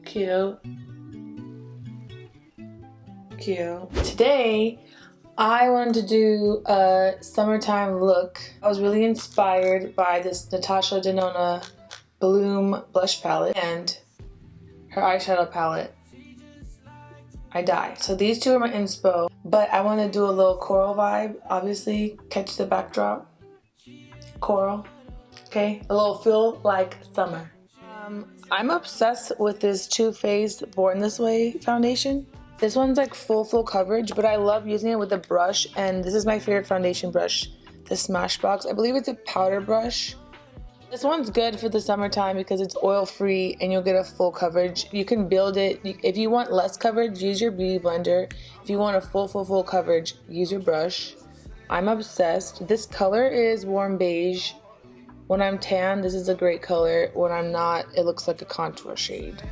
Cute. Cute. Today, I wanted to do a summertime look. I was really inspired by this Natasha Denona Bloom blush palette and her eyeshadow palette. I die. So these two are my inspo, but I want to do a little coral vibe. Obviously, catch the backdrop. Coral. Okay, a little feel like summer. I'm obsessed with this Too Faced Born This Way foundation. This one's like full coverage, but I love using it with a brush, and this is my favorite foundation brush, the Smashbox. I believe it's a powder brush. This one's good for the summertime because it's oil-free and you'll get a full coverage. You can build it. If you want less coverage, use your beauty blender. If you want a full coverage, use your brush. I'm obsessed. This color is warm beige. When I'm tan, this is a great color. When I'm not, it looks like a contour shade.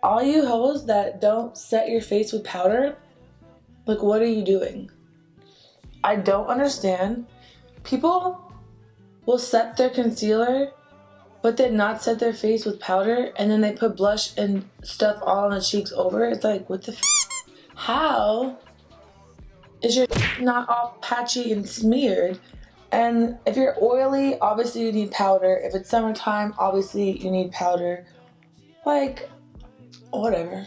All you hoes that don't set your face with powder, like, what are you doing? I don't understand. People will set their concealer, but then not set their face with powder, and then they put blush and stuff all on the cheeks over. It's like, what the f? How is your not all patchy and smeared? And if you're oily, obviously you need powder. If it's summertime, obviously you need powder. Like, whatever.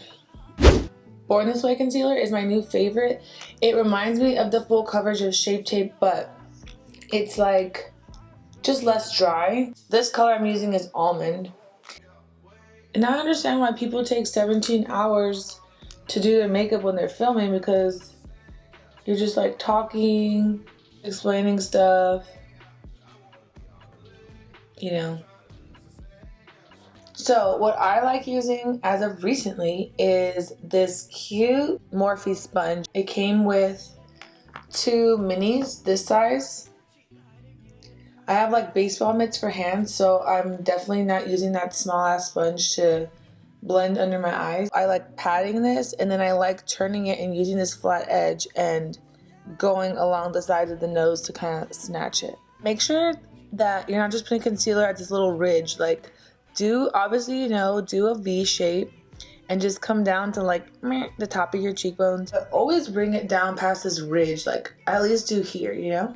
Born This Way concealer is my new favorite. It reminds me of the full coverage of Shape Tape, but it's like just less dry. This color I'm using is Almond. And I understand why people take 17 hours to do their makeup when they're filming, because you're just like talking, explaining stuff, you know. So what I like using as of recently is this cute Morphe sponge. It came with 2 minis this size. I have like baseball mitts for hands, so I'm definitely not using that small ass sponge to blend under my eyes. I like patting this, and then I like turning it and using this flat edge and going along the sides of the nose to kind of snatch it. Make sure that you're not just putting concealer at this little ridge. Like, obviously, you know, do a V shape and just come down to like the top of your cheekbones. But always bring it down past this ridge, like at least do here, you know?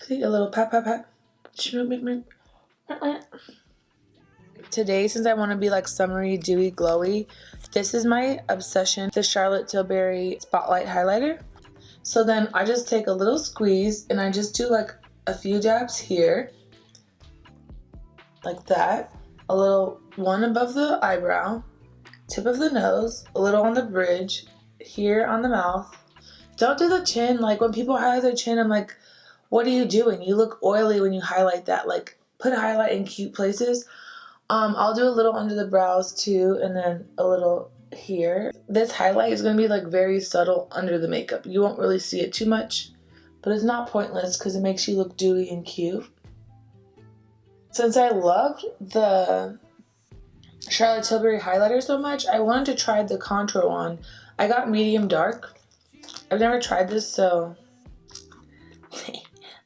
See, a little pat. Today, since I want to be like summery, dewy, glowy, this is my obsession, the Charlotte Tilbury Spotlight Highlighter. So then I just take a little squeeze and I just do like a few dabs here, like that. A little one above the eyebrow, tip of the nose, a little on the bridge, here on the mouth. Don't do the chin. Like, when people highlight their chin, I'm like, what are you doing? You look oily when you highlight that. Like, put a highlight in cute places. I'll do a little under the brows too, and then a little here. This highlight is going to be like very subtle under the makeup. You won't really see it too much, but it's not pointless because it makes you look dewy and cute. Since I loved the Charlotte Tilbury highlighter so much, I wanted to try the contour one. I got medium dark. I've never tried this, so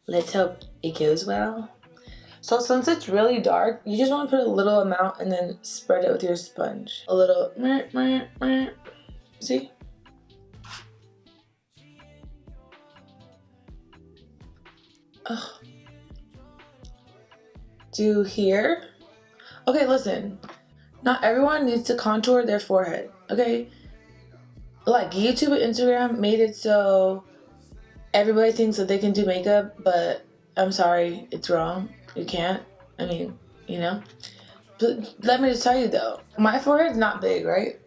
let's hope it goes well. So since it's really dark, you just want to put a little amount and then spread it with your sponge. A little, see? Ugh. Do here. Okay, listen. Not everyone needs to contour their forehead, okay? Like, YouTube and Instagram made it so everybody thinks that they can do makeup, but I'm sorry, it's wrong. You can't. I mean, you know. But let me just tell you though, my forehead's not big, right?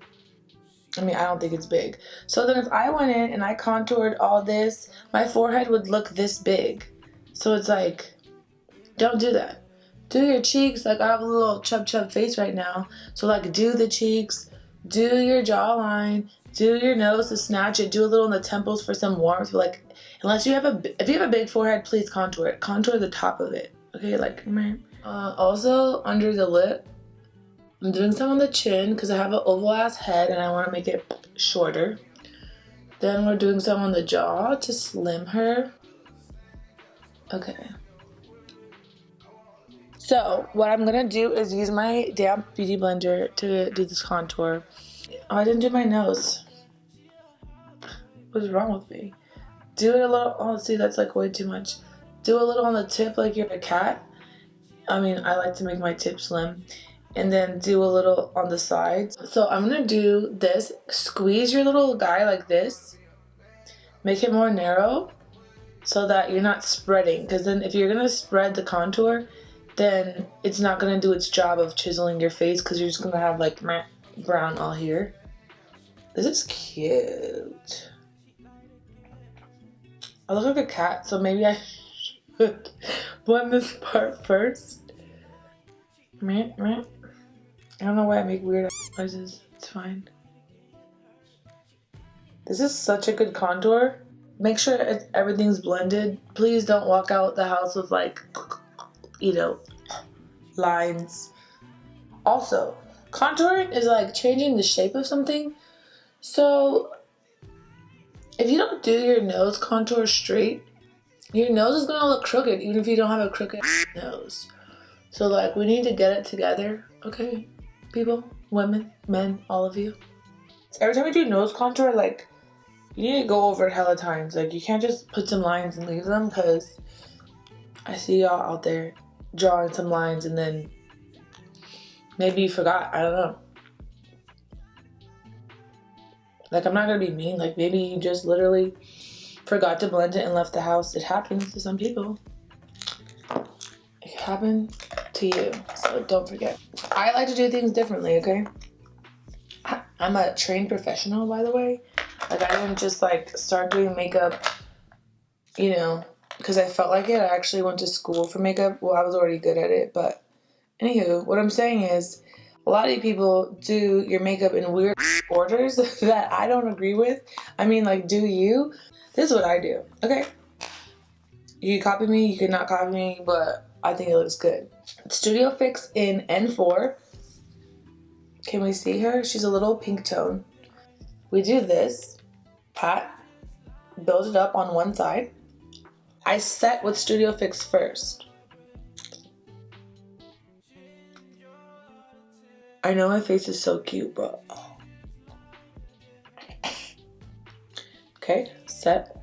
I mean, I don't think it's big. So then if I went in and I contoured all this, my forehead would look this big. So it's like, don't do that. do your cheeks. Like, I have a little chub face right now. So, like, do the cheeks, do your jawline, do your nose to snatch it, do a little on the temples for some warmth. But, like, unless you have if you have a big forehead, please contour it. Contour the top of it. Okay, like, also under the lip, I'm doing some on the chin because I have an oval ass head and I want to make it shorter. Then we're doing some on the jaw to slim her. Okay. So what I'm gonna do is use my damp beauty blender to do this contour. Oh, I didn't do my nose. What's wrong with me? Do it a little. Oh, see, that's like way too much. Do a little on the tip like you're a cat. I mean, I like to make my tip slim. And then do a little on the sides. So I'm gonna do this. Squeeze your little guy like this. Make it more narrow so that you're not spreading. Because then if you're gonna spread the contour, then it's not gonna do its job of chiseling your face because you're just gonna have like brown all here. This is cute. I look like a cat, so maybe I should blend this part first. I don't know why I make weird noises. It's fine. This is such a good contour. Make sure everything's blended. Please don't walk out the house with like, you know, lines. Also, contouring is like changing the shape of something. So if you don't do your nose contour straight, your nose is gonna look crooked even if you don't have a crooked nose. So like, we need to get it together, okay? People, women, men, all of you. Every time you do nose contour, like, you need to go over it hella times. Like, you can't just put some lines and leave them, because I see y'all out there drawing some lines and then maybe you forgot. I don't know. Like, I'm not gonna be mean. Like, maybe you just literally forgot to blend it and left the house. It happens to some people. It happened to you, so don't forget. I like to do things differently, okay? I'm a trained professional, by the way. Like, I didn't just like start doing makeup, you know, because I felt like it. I actually went to school for makeup. Well, I was already good at it, but anywho, what I'm saying is a lot of people do your makeup in weird orders that I don't agree with. I mean, like, do you? This is what I do, okay? You can copy me, you can not copy me, but I think it looks good. Studio Fix in N4. Can we see her? She's a little pink tone. We do this, pat, build it up on one side. I set with Studio Fix first. I know my face is so cute, but okay, set.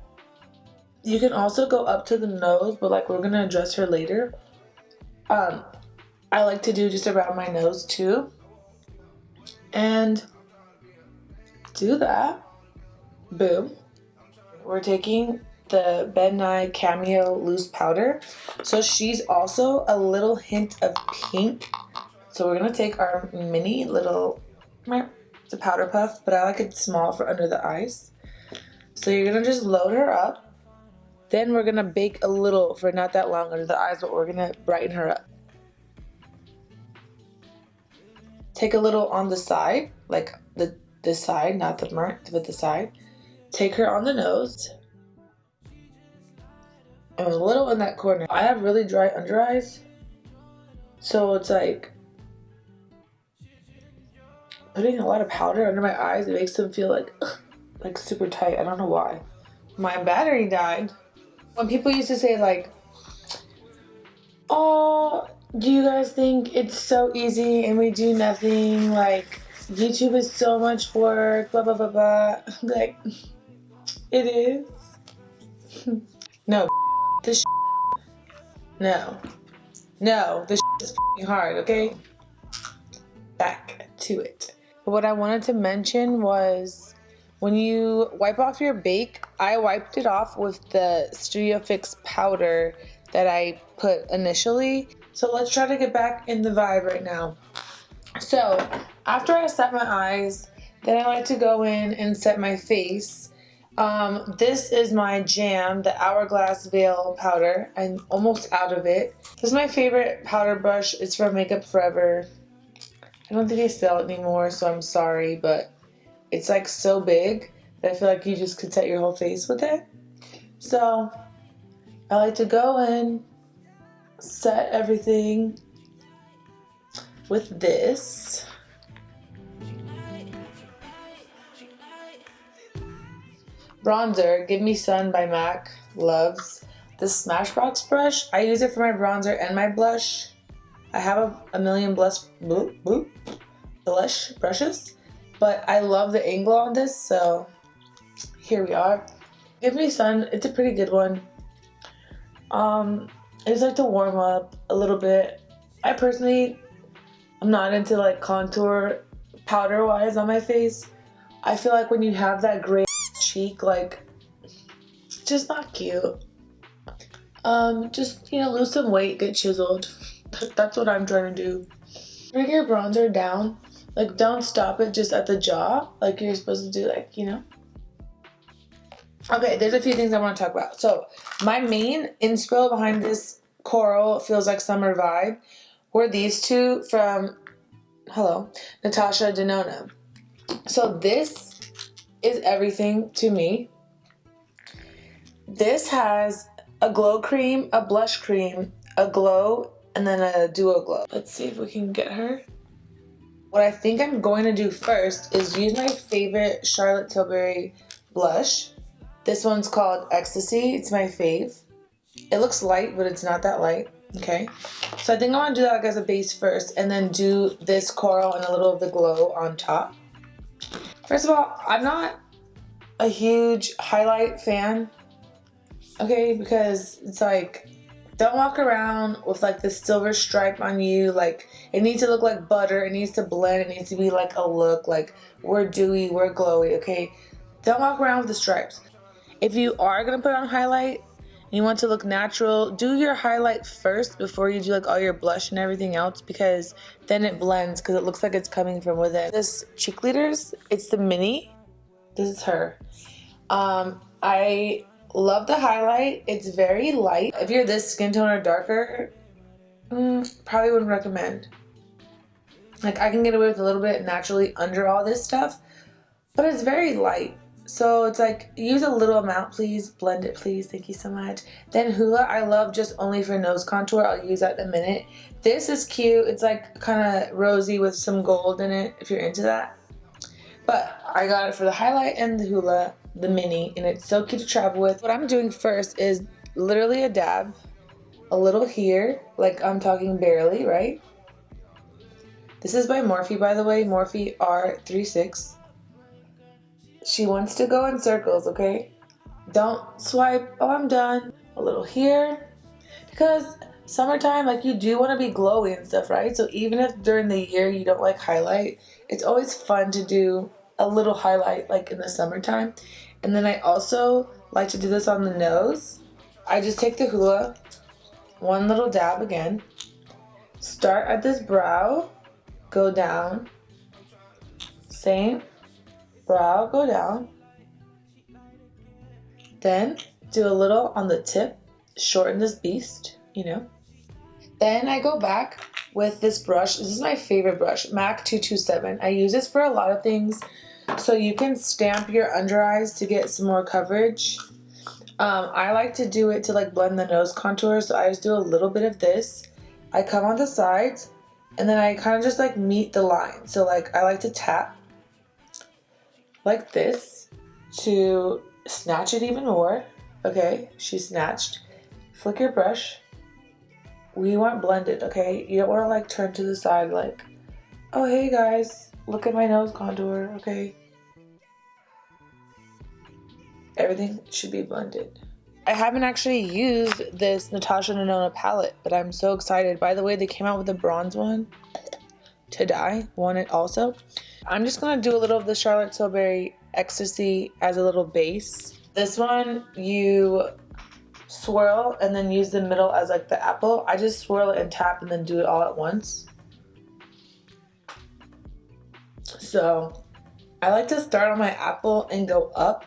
You can also go up to the nose, but like, we're gonna address her later. I like to do just around my nose too. And do that. Boom. We're taking the Bed Nye Cameo Loose Powder. So she's also a little hint of pink. So we're gonna take our mini little, it's a powder puff, but I like it small for under the eyes. So you're gonna just load her up. Then we're gonna bake a little for not that long under the eyes, but we're gonna brighten her up. Take a little on the side, like the side, not the front, but the side. Take her on the nose. And a little in that corner. I have really dry under eyes, so it's like putting a lot of powder under my eyes. It makes them feel like super tight. I don't know why. My battery died. When people used to say like, oh, do you guys think it's so easy and we do nothing? Like, YouTube is so much work, blah, blah, blah, blah. Like, it is. No, this no, this is hard, okay? Back to it. What I wanted to mention was, when you wipe off your bake, I wiped it off with the Studio Fix powder that I put initially. So let's try to get back in the vibe right now. So after I set my eyes, then I like to go in and set my face. This is my jam, the Hourglass Veil powder. I'm almost out of it. This is my favorite powder brush. It's from Makeup Forever. I don't think they sell it anymore, so I'm sorry, but it's like so big that I feel like you just could set your whole face with it. So I like to go and set everything with this. Bronzer, Give Me Sun by MAC. Loves this Smashbox brush. I use it for my bronzer and my blush. I have a million blush brushes, but I love the angle on this, so here we are. Give Me Sun, it's a pretty good one. It's like to warm up a little bit. I personally, I'm not into like contour powder wise on my face. I feel like when you have that gray cheek, like, it's just not cute. Just, you know, lose some weight, get chiseled. That's what I'm trying to do. Bring your bronzer down. Like, don't stop it just at the jaw like you're supposed to do, like, you know. Okay, there's a few things I want to talk about. So, my main inspo behind this coral Feels Like Summer vibe were these two from, Natasha Denona. So, this is everything to me. This has a glow cream, a blush cream, a glow, and then a duo glow. Let's see if we can get her. What I think I'm going to do first is use my favorite Charlotte Tilbury blush. This one's called Ecstasy. It's my fave. It looks light, but it's not that light. Okay. So I think I want to do that like as a base first, and then do this coral and a little of the glow on top. First of all, I'm not a huge highlight fan. Okay, because it's like, don't walk around with like this silver stripe on you. Like, it needs to look like butter. It needs to blend. It needs to be like a look. Like, we're dewy, we're glowy, okay? Don't walk around with the stripes. If you are going to put on highlight and you want to look natural, do your highlight first before you do like all your blush and everything else, because then it blends because it looks like it's coming from within. This cheek leaders, it's the mini. This is her. I love the highlight. It's very light. If you're this skin tone or darker, probably wouldn't recommend. Like, I can get away with a little bit naturally under all this stuff, but it's very light. So it's like, use a little amount, please. Blend it, please. Thank you so much. Then Hoola, I love just only for nose contour. I'll use that in a minute. This is cute. It's like kind of rosy with some gold in it, if you're into that. But I got it for the highlight and the Hoola, the mini, and it's so cute to travel with. What I'm doing first is literally a dab, a little here, like I'm talking barely, right? This is by Morphe, by the way, Morphe R36. She wants to go in circles, okay? Don't swipe, oh, I'm done. A little here, because summertime, like, you do want to be glowy and stuff, right? So even if during the year you don't like highlight, it's always fun to do a little highlight like in the summertime. And then I also like to do this on the nose. I just take the Hoola, one little dab again, start at this brow, go down, same, brow, go down, then do a little on the tip, shorten this beast, you know. Then I go back with this brush. This is my favorite brush, MAC 227. I use this for a lot of things. So you can stamp your under eyes to get some more coverage. I like to do it to like blend the nose contour, so I just do a little bit of this. I come on the sides, and then I kind of just like meet the line. So like, I like to tap like this to snatch it even more. Okay, she snatched. Flick your brush. We want blended, okay? You don't want to like turn to the side like, oh hey guys, look at my nose contour, okay? Everything should be blended. I haven't actually used this Natasha Denona palette, but I'm so excited. By the way, they came out with a bronze one to die. Want it also. I'm just gonna do a little of the Charlotte Tilbury Ecstasy as a little base. This one, you swirl and then use the middle as like the apple. I just swirl it and tap and then do it all at once. So I like to start on my apple and go up.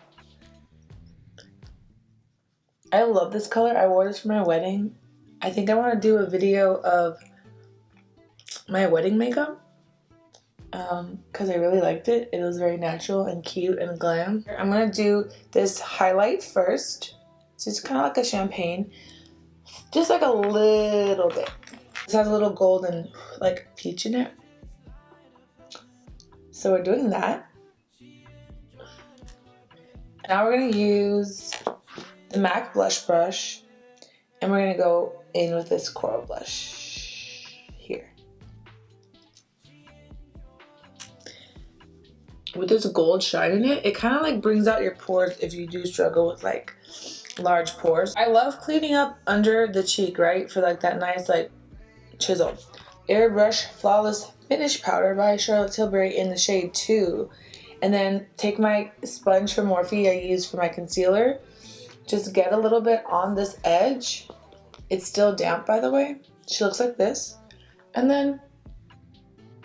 I love this color. I wore this for my wedding. I think I want to do a video of my wedding makeup because I really liked it. It was very natural and cute and glam. I'm going to do this highlight first. So it's kind of like a champagne. Just like a little bit. This has a little golden like peach in it. So we're doing that. Now we're going to use the MAC blush brush, and we're going to go in with this coral blush here. With this gold shine in it, it kind of like brings out your pores if you do struggle with like large pores. I love cleaning up under the cheek, right? For like that nice like chisel. Airbrush Flawless Finish Powder by Charlotte Tilbury in the shade 2. And then take my sponge from Morphe I use for my concealer. Just get a little bit on this edge. It's still damp, by the way. She looks like this. And then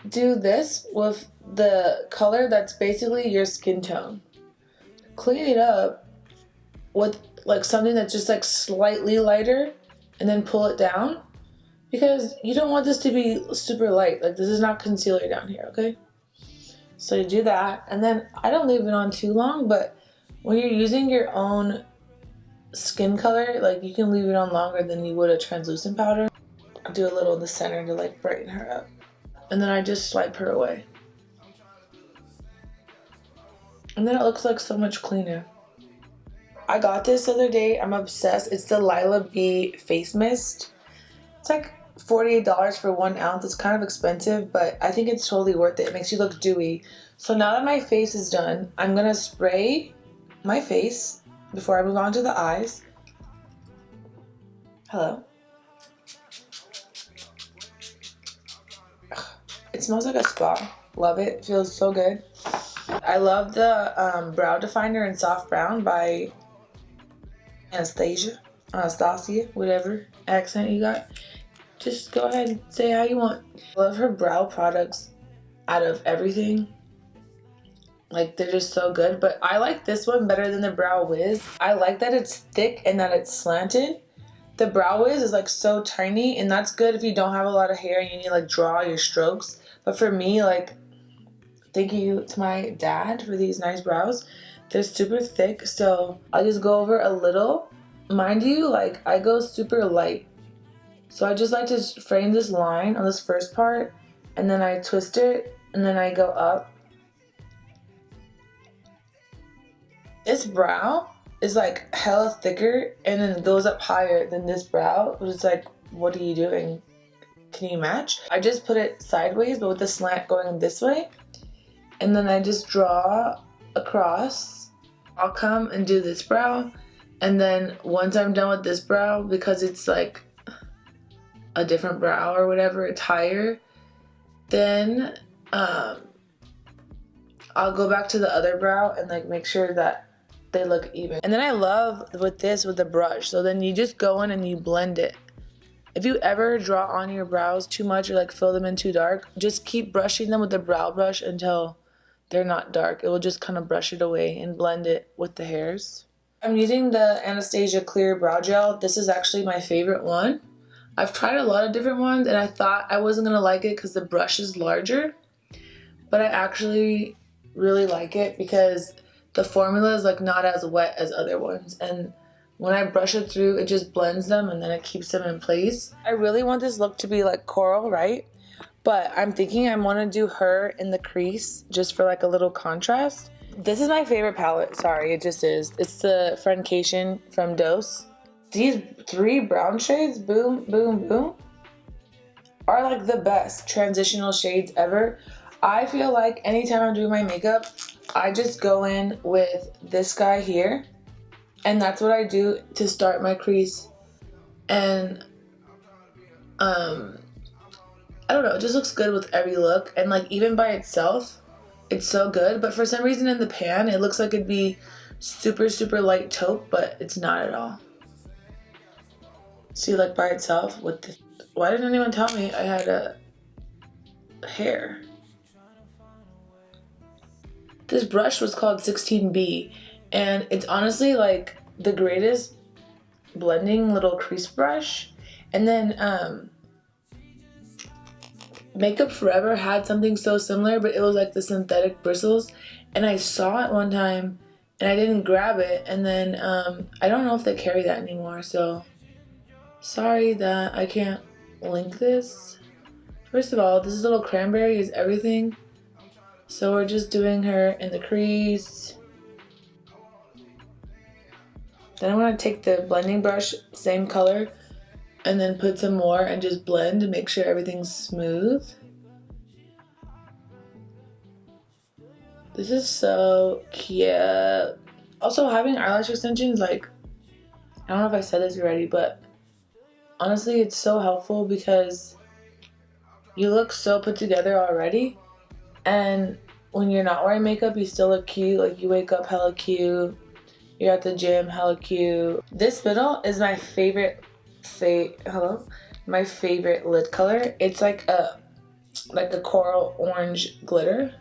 do this with the color that's basically your skin tone. Clean it up with like something that's just like slightly lighter and then pull it down. Because you don't want this to be super light. Like, this is not concealer down here, okay? So you do that, and then I don't leave it on too long, but when you're using your own skin color, like you can leave it on longer than you would a translucent powder. I'll do a little in the center to like brighten her up. And then I just swipe her away. And then it looks like so much cleaner. I got this the other day, I'm obsessed. It's the Lila B Face Mist. It's like $48 for 1 ounce. It's kind of expensive, but I think it's totally worth it. It makes you look dewy. So now that my face is done, I'm gonna spray my face before I move on to the eyes. Hello. It smells like a spa. Love it. Feels so good. I love the brow definer in Soft Brown by Anastasia, whatever accent you got. Just go ahead and say how you want. I love her brow products out of everything. Like, they're just so good. But I like this one better than the Brow Wiz. I like that it's thick and that it's slanted. The Brow Wiz is like so tiny, and that's good if you don't have a lot of hair and you need to like draw your strokes. But for me, like, thank you to my dad for these nice brows. They're super thick, so I'll just go over a little. Mind you, like, I go super light. So I just like to frame this line on this first part, and then I twist it, and then I go up. This brow is like hella thicker, and then it goes up higher than this brow, which is like, what are you doing? Can you match? I just put it sideways, but with the slant going this way, and then I just draw across. I'll come and do this brow, and then once I'm done with this brow, because it's like a different brow or whatever, it's higher, then I'll go back to the other brow and like make sure that they look even. And then I love with this with the brush, so then you just go in and you blend it. If you ever draw on your brows too much or like fill them in too dark, just keep brushing them with the brow brush until they're not dark. It will just kind of brush it away and blend it with the hairs. I'm using the Anastasia Clear Brow Gel. This is actually my favorite one. I've tried a lot of different ones, and I thought I wasn't going to like it because the brush is larger. But I actually really like it because the formula is like not as wet as other ones. And when I brush it through, it just blends them and then it keeps them in place. I really want this look to be like coral, right? But I'm thinking I want to do her in the crease just for like a little contrast. This is my favorite palette. Sorry, it just is. It's the Friendcation from Dose. These 3 brown shades, Boom, Boom, Boom, are like the best transitional shades ever. I feel like anytime I'm doing my makeup, I just go in with this guy here, and that's what I do to start my crease. And I don't know, it just looks good with every look, and like even by itself, it's so good. But for some reason in the pan, it looks like it'd be super, super light taupe, but it's not at all. See, like by itself with the... Why didn't anyone tell me I had a hair? This brush was called 16B, and it's honestly like the greatest blending little crease brush. And then Makeup Forever had something so similar, but it was like the synthetic bristles. And I saw it one time and I didn't grab it. And then I don't know if they carry that anymore. So sorry that I can't link this. First of all, this little Cranberry is everything. So we're just doing her in the crease. Then I'm going to take the blending brush, same color, and then put some more and just blend to make sure everything's smooth. This is so cute. Also, having eyelash extensions, like, I don't know if I said this already, but honestly, it's so helpful because you look so put together already. And when you're not wearing makeup, you still look cute. Like, you wake up hella cute. You're at the gym, hella cute. This middle is my favorite my favorite lid color. It's like a coral orange glitter.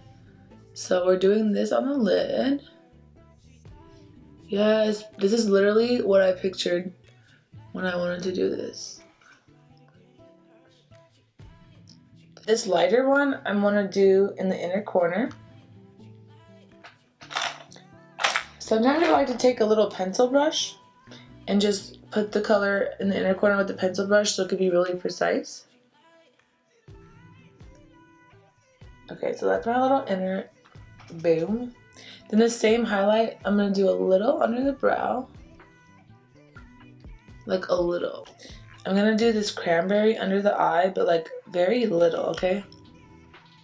So we're doing this on the lid. Yes, this is literally what I pictured when I wanted to do this. This lighter one I'm gonna do in the inner corner. Sometimes I like to take a little pencil brush and just put the color in the inner corner with the pencil brush so it could be really precise. Okay, so that's my little inner, boom. Then the same highlight, I'm gonna do a little under the brow. Like a little. I'm gonna do this Cranberry under the eye, but like very little, okay?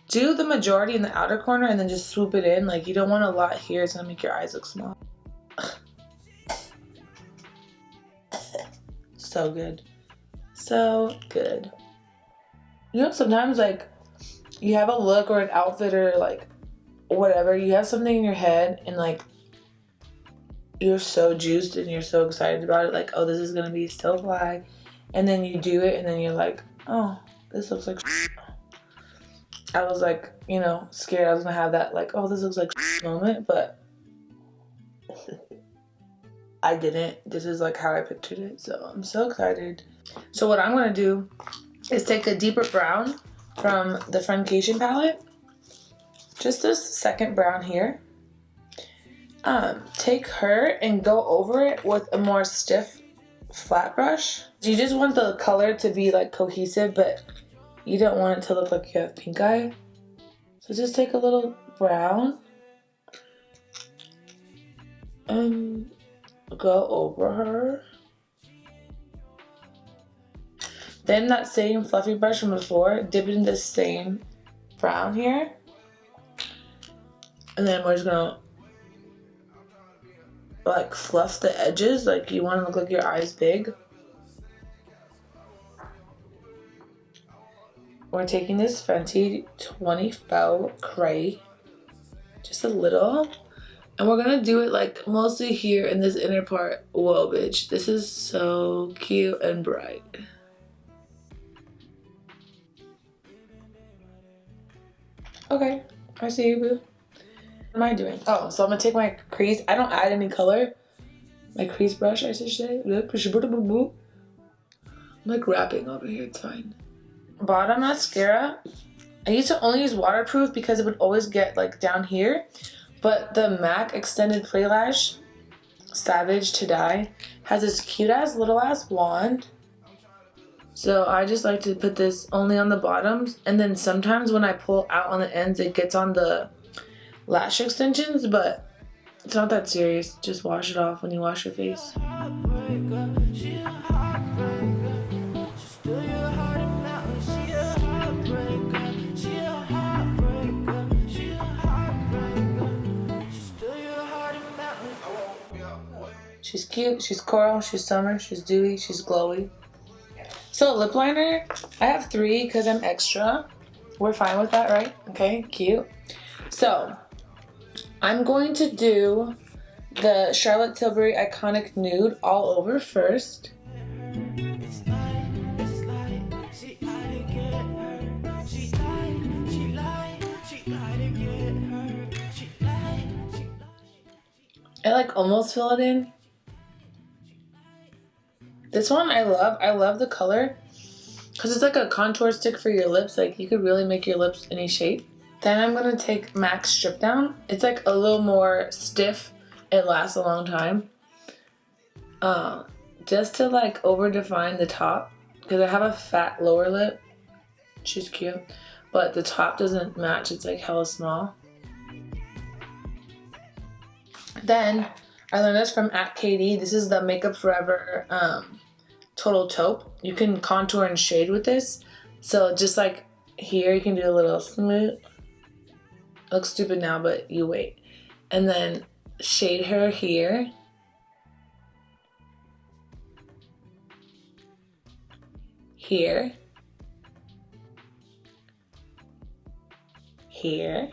Do the majority in the outer corner and then just swoop it in. Like, you don't want a lot here, it's gonna make your eyes look small. So good. So good. You know, sometimes like you have a look or an outfit or like whatever, you have something in your head and like you're so juiced and you're so excited about it, like, oh, this is gonna be so fly. And then you do it and then you're like, oh, this looks like I was like, you know, scared I was gonna have that like, oh, this looks like moment, but I didn't. This is like how I pictured it, so I'm so excited. So what I'm gonna do is take a deeper brown from the Friendcation palette, just this second brown here. Take her and go over it with a more stiff flat brush. You just want the color to be like cohesive, but you don't want it to look like you have pink eye. So just take a little brown and go over her. Then that same fluffy brush from before, dip it in the same brown here. And then we're just gonna like fluff the edges, like you want to look like your eyes big. We're taking this Fenty 20 Faux Cray, just a little, and we're gonna do it like mostly here in this inner part. Whoa, bitch, this is so cute and bright. Okay, I see you, boo. What am I doing? Oh, so I'm gonna take my crease. I don't add any color. My crease brush, I should say. I'm like rapping over here, it's fine. Bottom mascara, I used to only use waterproof because it would always get like down here, but the MAC Extended Play Lash Savage to Die has this cute ass little ass wand, so I just like to put this only on the bottoms, and then sometimes when I pull out on the ends it gets on the lash extensions, but it's not that serious. Just wash it off when you wash your face. She's cute, she's coral, she's summer, she's dewy, she's glowy. So lip liner, I have 3 because I'm extra. We're fine with that, right? Okay, cute. So I'm going to do the Charlotte Tilbury Iconic Nude all over first. I like almost fill it in. This one I love. I love the color because it's like a contour stick for your lips. Like you could really make your lips any shape. Then I'm gonna take MAC Strip Down. It's like a little more stiff. It lasts a long time. Just to like over define the top because I have a fat lower lip. She's cute, but the top doesn't match. It's like hella small. Then I learned this from @KD. This is the Makeup Forever Total Taupe. You can contour and shade with this. So just like here, you can do a little smooth. It looks stupid now, but you wait. And then shade her here. Here. Here.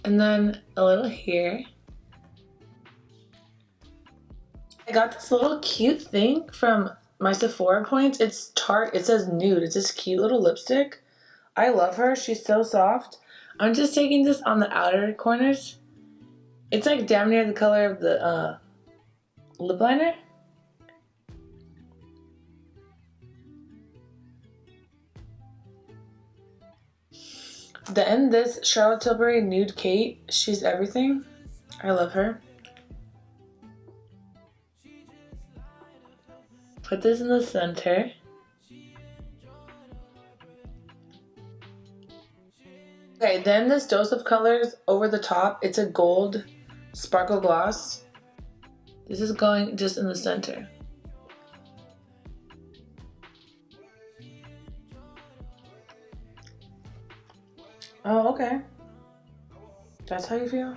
And then a little here. I got this little cute thing from my Sephora points. It's Tarte. It says nude. It's this cute little lipstick. I love her. She's so soft. I'm just taking this on the outer corners. It's like damn near the color of the lip liner. Then this Charlotte Tilbury Nude Kate. She's everything. I love her. Put this in the center. Okay, then this Dose of Colors over the top. It's a gold sparkle gloss. This is going just in the center. Oh, okay. That's how you feel?